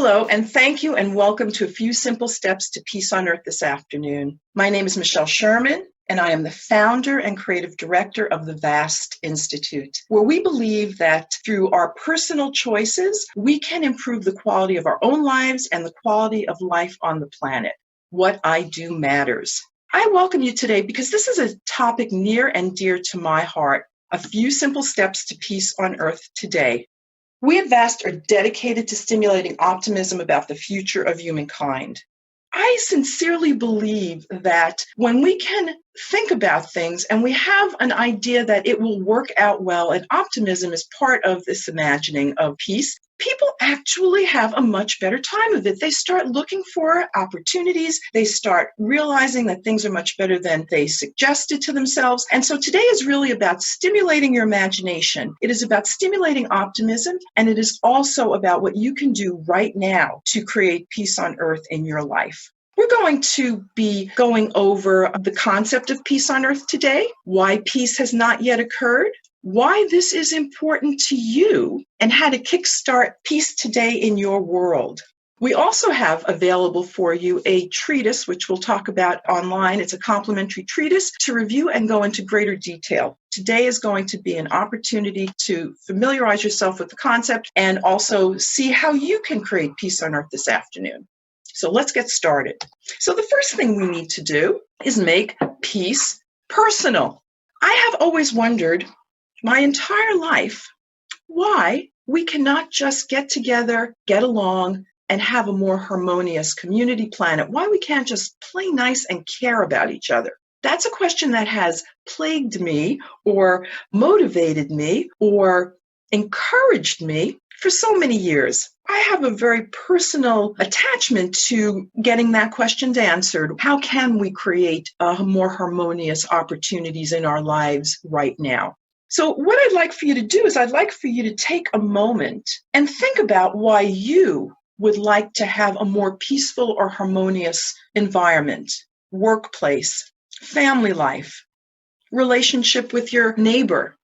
Hello, and thank you, and welcome to A Few Simple Steps to Peace on Earth this afternoon. My name is Michelle Sherman, and I am the founder and creative director of the VAST Institute, where we believe that through our personal choices, we can improve the quality of our own lives and the quality of life on the planet. What I do matters. I welcome you today because this is a topic near and dear to my heart. A few simple steps to peace on Earth today. We at VAST are dedicated to stimulating optimism about the future of humankind. I sincerely believe that when we can think about things and we have an idea that it will work out well, and optimism is part of this imagining of peace, people actually have a much better time of it. They start looking for opportunities. They start realizing that things are much better than they suggested to themselves. And so today is really about stimulating your imagination. It is about stimulating optimism, and it is also about what you can do right now to create peace on Earth in your life. We're going to be going over the concept of peace on Earth today, why peace has not yet occurred, why this is important to you, and how to kickstart peace today in your world. We also have available for you a treatise, which we'll talk about online. It's a complimentary treatise to review and go into greater detail. Today is going to be an opportunity to familiarize yourself with the concept and also see how you can create peace on Earth this afternoon. So let's get started. So the first thing we need to do is make peace personal. I have always wondered my entire life why we cannot just get together, get along, and have a more harmonious community planet, why we can't just play nice and care about each other. That's a question that has plagued me or motivated me or encouraged me for so many years. I have a very personal attachment to getting that question answered. How can we create more harmonious opportunities in our lives right now? So what I'd like for you to do is I'd like for you to take a moment and think about why you would like to have a more peaceful or harmonious environment, workplace, family life, relationship with your neighbor,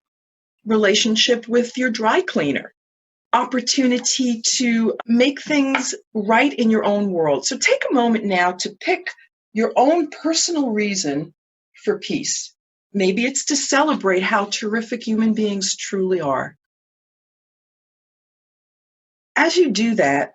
relationship with your dry cleaner, opportunity to make things right in your own world. So take a moment now to pick your own personal reason for peace. Maybe it's to celebrate how terrific human beings truly are. As you do that,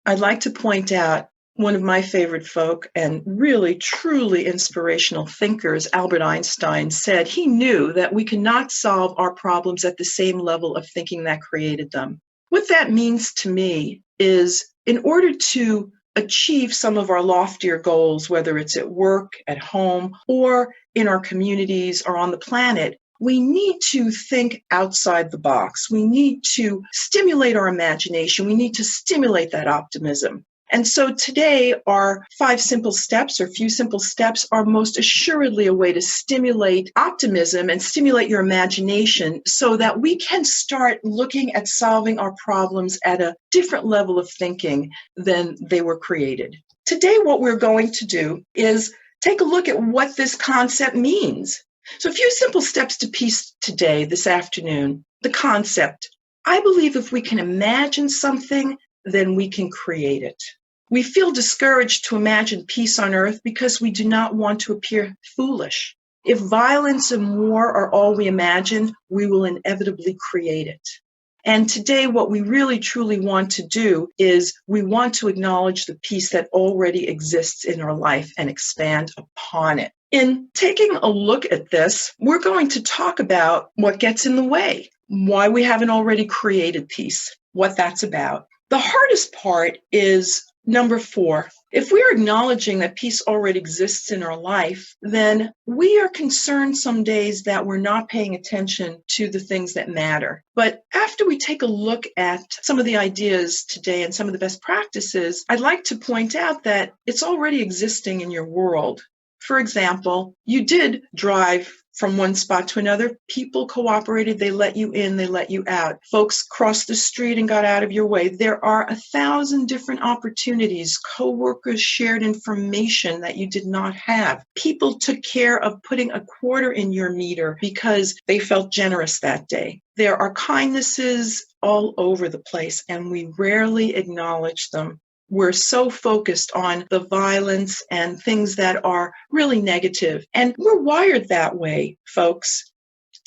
I'd like to point out one of my favorite folk and really, truly inspirational thinkers, Albert Einstein, said he knew that we cannot solve our problems at the same level of thinking that created them. What that means to me is in order to achieve some of our loftier goals, whether it's at work, at home, or in our communities or on the planet, we need to think outside the box. We need to stimulate our imagination. We need to stimulate that optimism. And so today, our 5 simple steps or few simple steps are most assuredly a way to stimulate optimism and stimulate your imagination so that we can start looking at solving our problems at a different level of thinking than they were created. Today, what we're going to do is take a look at what this concept means. So a few simple steps to peace today, this afternoon. The concept. I believe if we can imagine something, then we can create it. We feel discouraged to imagine peace on Earth because we do not want to appear foolish. If violence and war are all we imagine, we will inevitably create it. And today, what we really truly want to do is we want to acknowledge the peace that already exists in our life and expand upon it. In taking a look at this, we're going to talk about what gets in the way, why we haven't already created peace, what that's about. The hardest part is number 4. If we are acknowledging that peace already exists in our life, then we are concerned some days that we're not paying attention to the things that matter. But after we take a look at some of the ideas today and some of the best practices, I'd like to point out that it's already existing in your world. For example, you did drive from one spot to another. People cooperated. They let you in. They let you out. Folks crossed the street and got out of your way. There are 1,000 different opportunities. Coworkers shared information that you did not have. People took care of putting a quarter in your meter because they felt generous that day. There are kindnesses all over the place, and we rarely acknowledge them. we're so focused on the violence and things that are really negative. And we're wired that way, folks.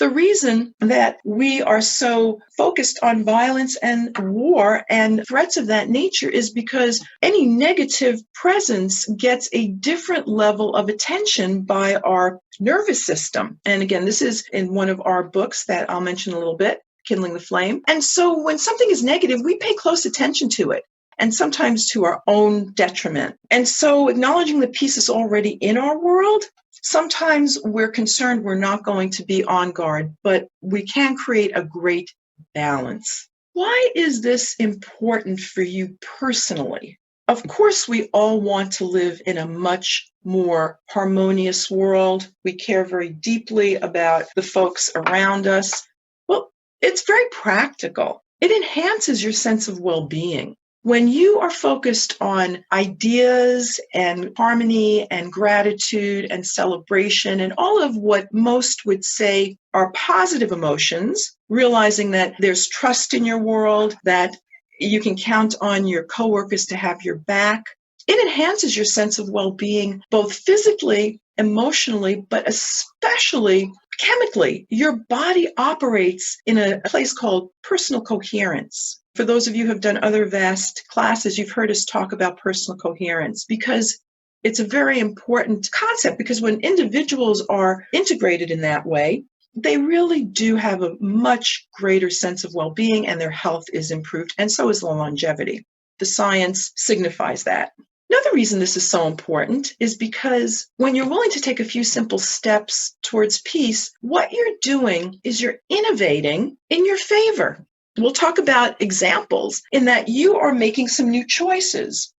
The reason that we are so focused on violence and war and threats of that nature is because any negative presence gets a different level of attention by our nervous system. And again, this is in one of our books that I'll mention a little bit, Kindling the Flame. And so when something is negative, we pay close attention to it, and sometimes to our own detriment. And so acknowledging the peace is already in our world, sometimes we're concerned we're not going to be on guard, but we can create a great balance. Why is this important for you personally? Of course, we all want to live in a much more harmonious world. We care very deeply about the folks around us. Well, it's very practical. It enhances your sense of well-being. When you are focused on ideas and harmony and gratitude and celebration and all of what most would say are positive emotions, realizing that there's trust in your world, that you can count on your coworkers to have your back, it enhances your sense of well-being, both physically, emotionally, but especially chemically. Your body operates in a place called personal coherence. For those of you who have done other VAST classes, you've heard us talk about personal coherence because it's a very important concept, because when individuals are integrated in that way, they really do have a much greater sense of well-being and their health is improved, and so is the longevity. The science signifies that. Another reason this is so important is because when you're willing to take a few simple steps towards peace, what you're doing is you're innovating in your favor. We'll talk about examples in that you are making some new choices.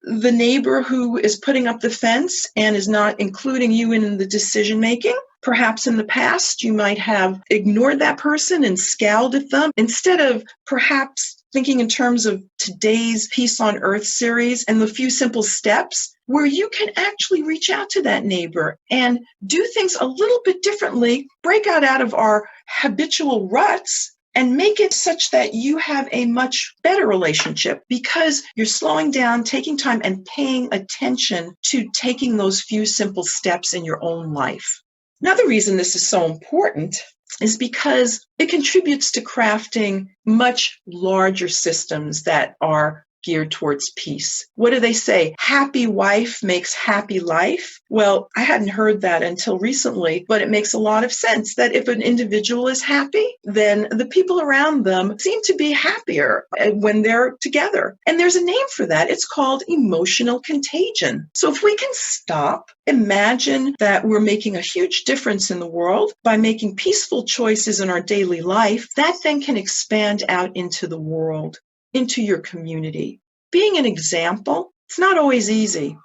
The neighbor who is putting up the fence and is not including you in the decision making, perhaps in the past you might have ignored that person and scowled at them, instead of perhaps thinking in terms of today's Peace on Earth series and the few simple steps where you can actually reach out to that neighbor and do things a little bit differently, break out of our habitual ruts, and make it such that you have a much better relationship because you're slowing down, taking time, and paying attention to taking those few simple steps in your own life. Another reason this is so important is because it contributes to crafting much larger systems that are geared towards peace. What do they say? Happy wife makes happy life. Well, I hadn't heard that until recently, but it makes a lot of sense that if an individual is happy, then the people around them seem to be happier when they're together. And there's a name for that. It's called emotional contagion. So if we can stop, imagine that we're making a huge difference in the world by making peaceful choices in our daily life, that then can expand out into the world, into your community. Being an example, it's not always easy,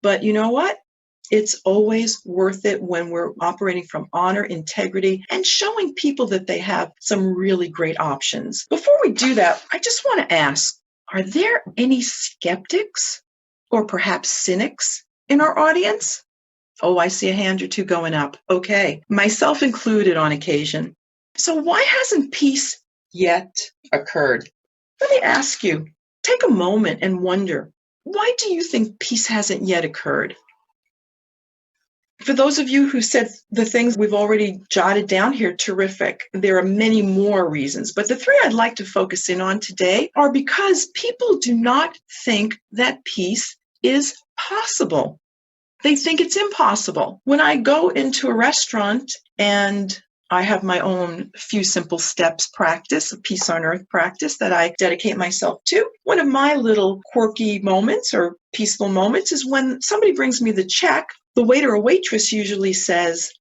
but you know what? It's always worth it when we're operating from honor, integrity, and showing people that they have some really great options. Before we do that, I just want to ask, are there any skeptics or perhaps cynics in our audience? Oh, I see a hand or two going up. Okay, myself included on occasion. So why hasn't peace yet occurred? Let me ask you, take a moment and wonder, why do you think peace hasn't yet occurred? For those of you who said the things we've already jotted down here, terrific. There are many more reasons, but the three I'd like to focus in on today are because people do not think that peace is possible. They think it's impossible. When I go into a restaurant and I have my own few simple steps practice, a Peace on Earth practice that I dedicate myself to. One of my little quirky moments or peaceful moments is when somebody brings me the check, the waiter or waitress usually says,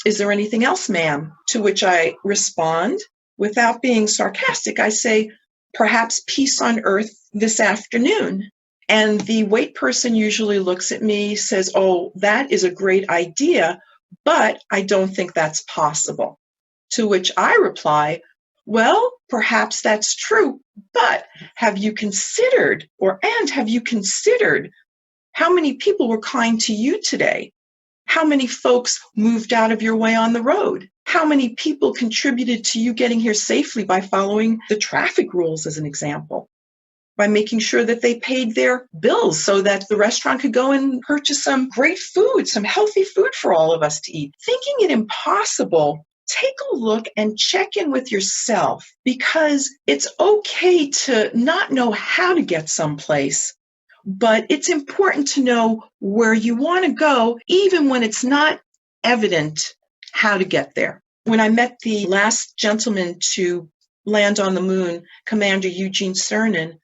"Is there anything else, ma'am?" To which I respond, without being sarcastic, I say, "Perhaps peace on earth this afternoon." And the wait person usually looks at me, says, "Oh, that is a great idea, but I don't think that's possible." To which I reply, "Well, perhaps that's true, but have you considered how many people were kind to you today? How many folks moved out of your way on the road? How many people contributed to you getting here safely by following the traffic rules," as an example? by making sure that they paid their bills so that the restaurant could go and purchase some great food, some healthy food for all of us to eat. Thinking it impossible, take a look and check in with yourself, because it's okay to not know how to get someplace, but it's important to know where you want to go, even when it's not evident how to get there. When I met the last gentleman to land on the moon, Commander Eugene Cernan,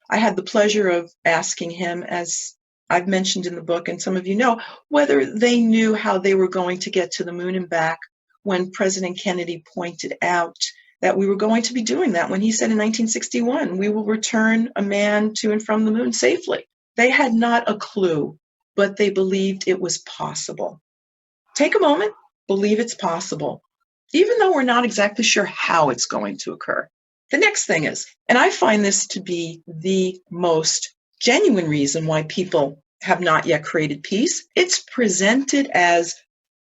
I had the pleasure of asking him, as I've mentioned in the book, and some of you know, whether they knew how they were going to get to the moon and back when President Kennedy pointed out that we were going to be doing that when he said in 1961, we will return a man to and from the moon safely. They had not a clue, but they believed it was possible. Take a moment, believe it's possible, even though we're not exactly sure how it's going to occur. The next thing is, and I find this to be the most genuine reason why people have not yet created peace, it's presented as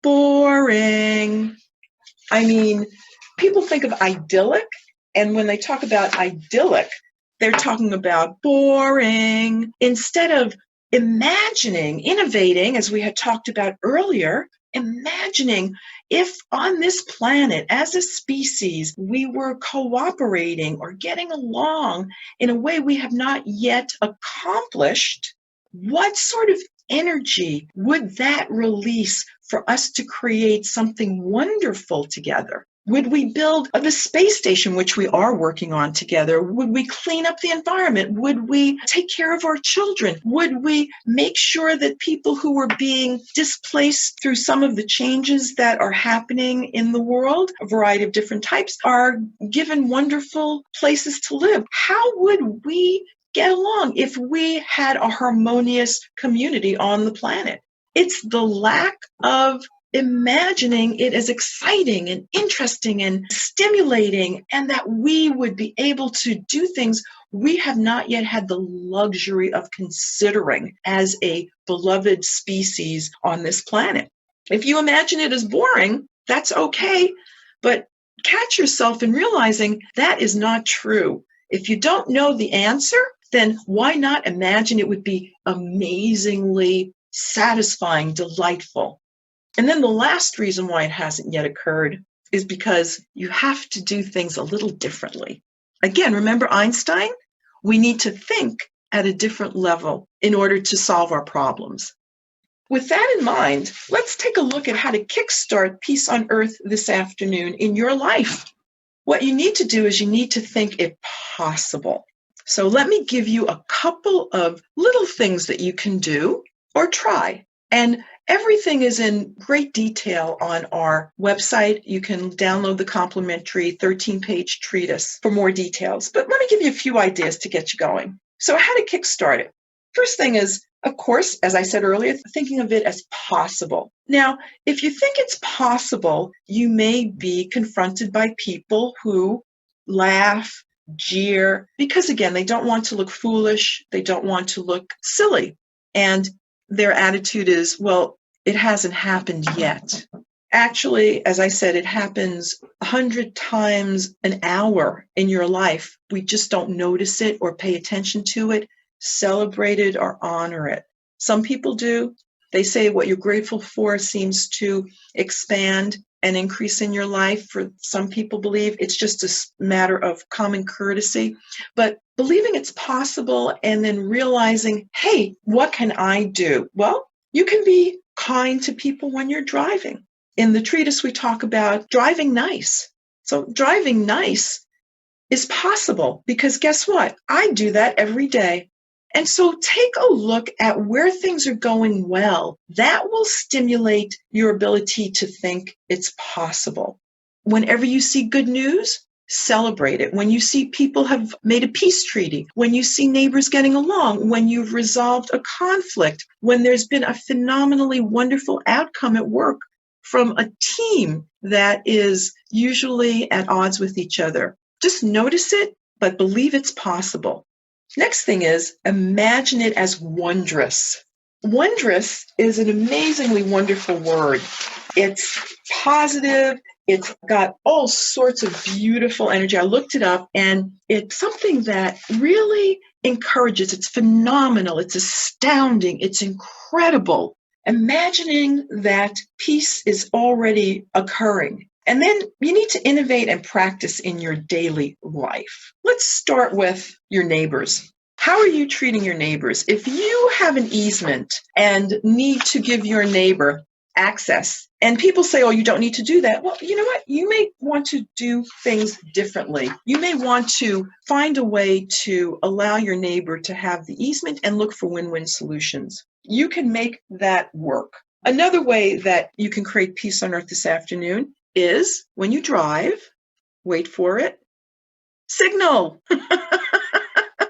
boring. I mean, people think of idyllic, and when they talk about idyllic, they're talking about boring. Instead of imagining, innovating, as we had talked about earlier, imagining if on this planet, as a species, we were cooperating or getting along in a way we have not yet accomplished, what sort of energy would that release for us to create something wonderful together? Would we build the space station, which we are working on together? Would we clean up the environment? Would we take care of our children? Would we make sure that people who were being displaced through some of the changes that are happening in the world, a variety of different types, are given wonderful places to live? How would we get along if we had a harmonious community on the planet? It's the lack of imagining it as exciting and interesting and stimulating, and that we would be able to do things we have not yet had the luxury of considering as a beloved species on this planet. If you imagine it as boring, that's okay, but catch yourself in realizing that is not true. If you don't know the answer, then why not imagine it would be amazingly satisfying, delightful? And then the last reason why it hasn't yet occurred is because you have to do things a little differently. Again, remember Einstein? We need to think at a different level in order to solve our problems. With that in mind, let's take a look at how to kickstart peace on earth this afternoon in your life. What you need to do is you need to think it possible. So let me give you a couple of little things that you can do or try. And everything is in great detail on our website. You can download the complimentary 13-page treatise for more details. But let me give you a few ideas to get you going. So how to kickstart it? First thing is, of course, as I said earlier, thinking of it as possible. Now, if you think it's possible, you may be confronted by people who laugh, jeer, because again, they don't want to look foolish. They don't want to look silly. And their attitude is, well, it hasn't happened yet. Actually, as I said, it happens 100 times an hour in your life. We just don't notice it or pay attention to it, celebrate it or honor it. Some people do. They say what you're grateful for seems to expand and increase in your life. For some people believe it's just a matter of common courtesy. But believing it's possible and then realizing, hey, what can I do? Well, you can be kind to people when you're driving. In the treatise, we talk about driving nice. So driving nice is possible because guess what? I do that every day. And so take a look at where things are going well. That will stimulate your ability to think it's possible. Whenever you see good news, celebrate it. When you see people have made a peace treaty, when you see neighbors getting along, when you've resolved a conflict, when there's been a phenomenally wonderful outcome at work from a team that is usually at odds with each other. Just notice it, but believe it's possible. Next thing is imagine it as wondrous. Wondrous is an amazingly wonderful word. It's positive, It's got all sorts of beautiful energy. I looked it up, and it's something that really encourages. It's phenomenal. It's astounding. It's incredible. Imagining that peace is already occurring. And then you need to innovate and practice in your daily life. Let's start with your neighbors. How are you treating your neighbors? If you have an easement and need to give your neighbor access, and people say, oh, you don't need to do that. Well, you know what? You may want to do things differently. You may want to find a way to allow your neighbor to have the easement and look for win-win solutions. You can make that work. Another way that you can create peace on earth this afternoon is when you drive, wait for it, signal.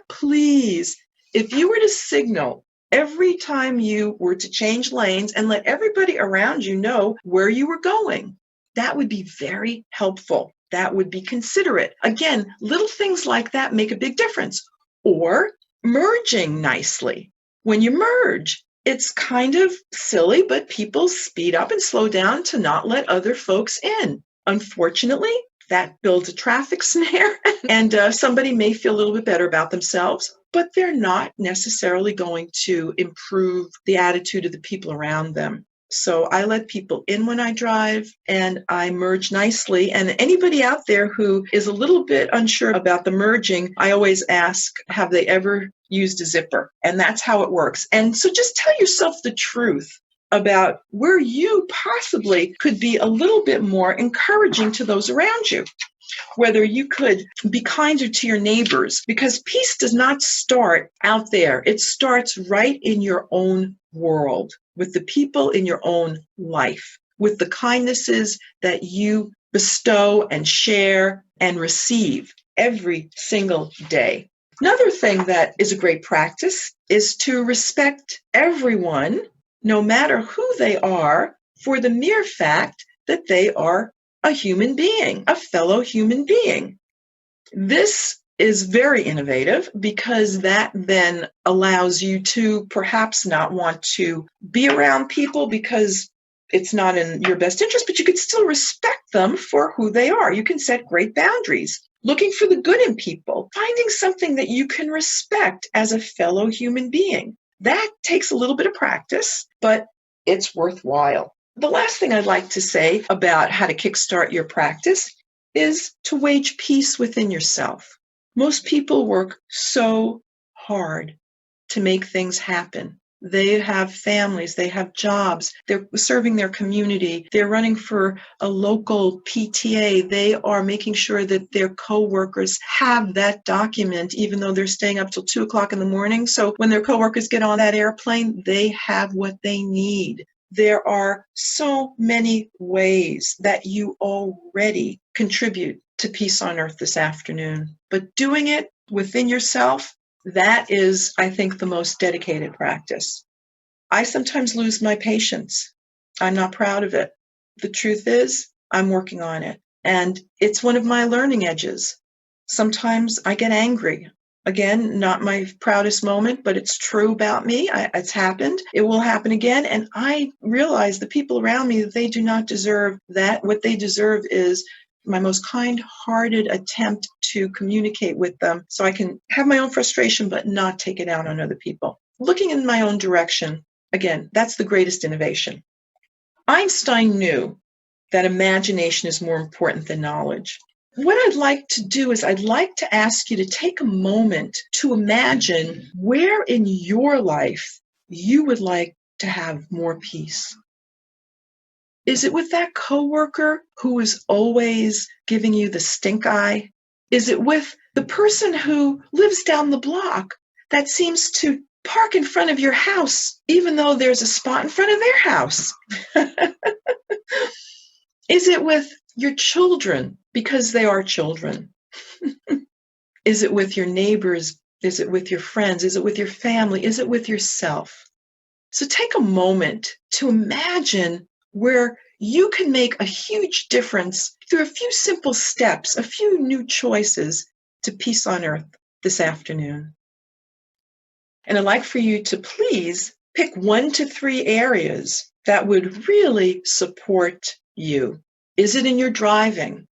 Please, if you were to signal every time you were to change lanes and let everybody around you know where you were going, that would be very helpful. That would be considerate. Again, little things like that make a big difference. Or merging nicely. When you merge, it's kind of silly, but people speed up and slow down to not let other folks in. Unfortunately, that builds a traffic snare, and somebody may feel a little bit better about themselves, but they're not necessarily going to improve the attitude of the people around them. So I let people in when I drive, and I merge nicely. And anybody out there who is a little bit unsure about the merging, I always ask, have they ever used a zipper? And that's how it works. And so just tell yourself the truth about where you possibly could be a little bit more encouraging to those around you. Whether you could be kinder to your neighbors, because peace does not start out there. It starts right in your own world, with the people in your own life, with the kindnesses that you bestow and share and receive every single day. Another thing that is a great practice is to respect everyone, no matter who they are, for the mere fact that they are a human being, a fellow human being. This is very innovative because that then allows you to perhaps not want to be around people because it's not in your best interest, but you could still respect them for who they are. You can set great boundaries, looking for the good in people, finding something that you can respect as a fellow human being. That takes a little bit of practice, but it's worthwhile. The last thing I'd like to say about how to kickstart your practice is to wage peace within yourself. Most people work so hard to make things happen. They have families, they have jobs, they're serving their community, they're running for a local PTA, they are making sure that their coworkers have that document, even though they're staying up till 2 o'clock in the morning. So when their coworkers get on that airplane, they have what they need. There are so many ways that you already contribute to peace on earth this afternoon, but doing it within yourself, that is, I think, the most dedicated practice. I sometimes lose my patience. I'm not proud of it. The truth is, I'm working on it. And it's one of my learning edges. Sometimes I get angry. Again, not my proudest moment, but it's true about me. It's happened. It will happen again. And I realize the people around me, they do not deserve that. What they deserve is my most kind-hearted attempt to communicate with them so I can have my own frustration, but not take it out on other people. Looking in my own direction, again, that's the greatest innovation. Einstein knew that imagination is more important than knowledge. What I'd like to do is I'd like to ask you to take a moment to imagine where in your life you would like to have more peace. Is it with that coworker who is always giving you the stink eye? Is it with the person who lives down the block that seems to park in front of your house, even though there's a spot in front of their house? Is it with your children because they are children? Is it with your neighbors? Is it with your friends? Is it with your family? Is it with yourself? So take a moment to imagine where you can make a huge difference through a few simple steps, a few new choices to peace on earth this afternoon. And I'd like for you to please pick 1 to 3 areas that would really support you. Is it in your driving?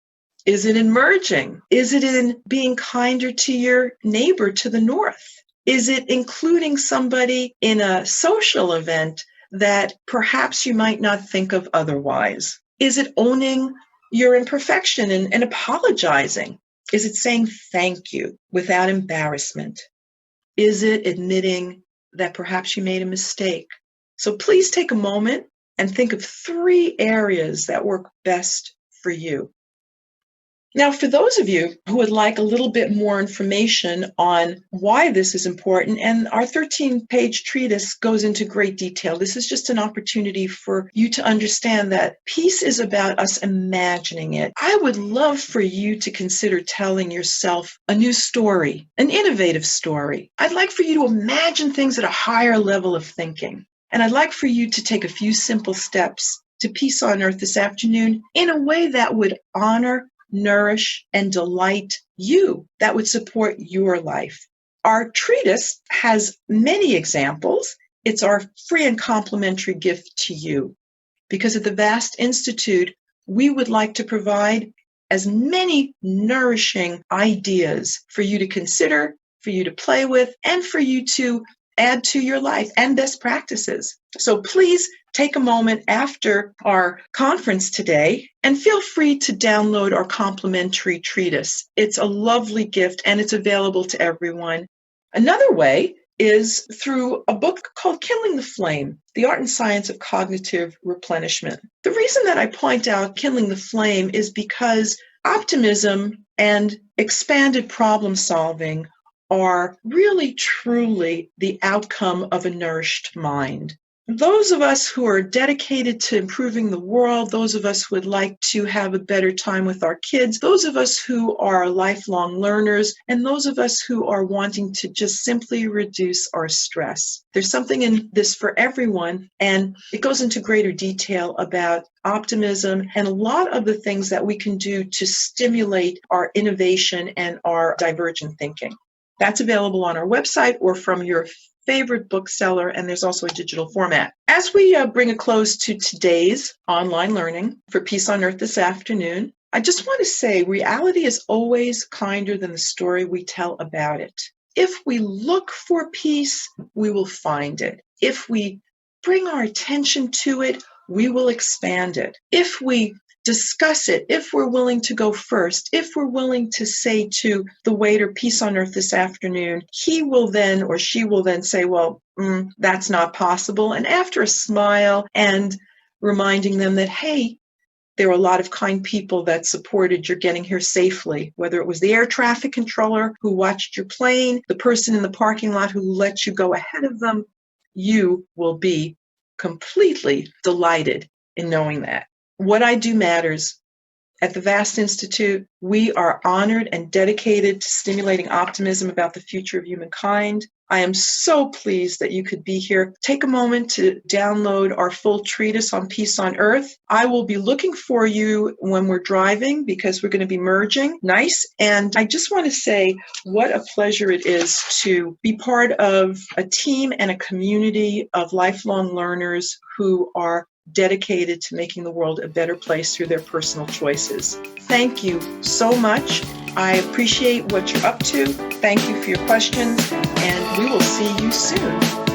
Is it in merging? Is it in being kinder to your neighbor to the north? Is it including somebody in a social event that perhaps you might not think of otherwise? Is it owning your imperfection and apologizing? Is it saying thank you without embarrassment? Is it admitting that perhaps you made a mistake? So please take a moment and think of 3 areas that work best for you. Now, for those of you who would like a little bit more information on why this is important, and our 13-page treatise goes into great detail. This is just an opportunity for you to understand that peace is about us imagining it. I would love for you to consider telling yourself a new story, an innovative story. I'd like for you to imagine things at a higher level of thinking. And I'd like for you to take a few simple steps to peace on earth this afternoon in a way that would honor, nourish, and delight you, that would support your life. Our treatise has many examples. It's our free and complimentary gift to you, because at the Vast Institute, we would like to provide as many nourishing ideas for you to consider, for you to play with, and for you to add to your life and best practices. So please take a moment after our conference today and feel free to download our complimentary treatise. It's a lovely gift and it's available to everyone. Another way is through a book called Kindling the Flame, The Art and Science of Cognitive Replenishment. The reason that I point out Kindling the Flame is because optimism and expanded problem solving are really, truly the outcome of a nourished mind. Those of us who are dedicated to improving the world, those of us who would like to have a better time with our kids, those of us who are lifelong learners, and those of us who are wanting to just simply reduce our stress. There's something in this for everyone, and it goes into greater detail about optimism and a lot of the things that we can do to stimulate our innovation and our divergent thinking. That's available on our website or from your favorite bookseller, and there's also a digital format. As we bring a close to today's online learning for Peace on Earth this afternoon, I just want to say reality is always kinder than the story we tell about it. If we look for peace, we will find it. If we bring our attention to it, we will expand it. If we discuss it, if we're willing to go first, if we're willing to say to the waiter, peace on earth this afternoon, he will then or she will then say, well, that's not possible. And after a smile and reminding them that, hey, there were a lot of kind people that supported your getting here safely, whether it was the air traffic controller who watched your plane, the person in the parking lot who let you go ahead of them, you will be completely delighted in knowing that. What I do matters. At the Vast Institute, we are honored and dedicated to stimulating optimism about the future of humankind. I am so pleased that you could be here. Take a moment to download our full treatise on Peace on Earth. I will be looking for you when we're driving because we're going to be merging. Nice. And I just want to say what a pleasure it is to be part of a team and a community of lifelong learners who are dedicated to making the world a better place through their personal choices. Thank you so much. I appreciate what you're up to. Thank you for your questions, and we will see you soon.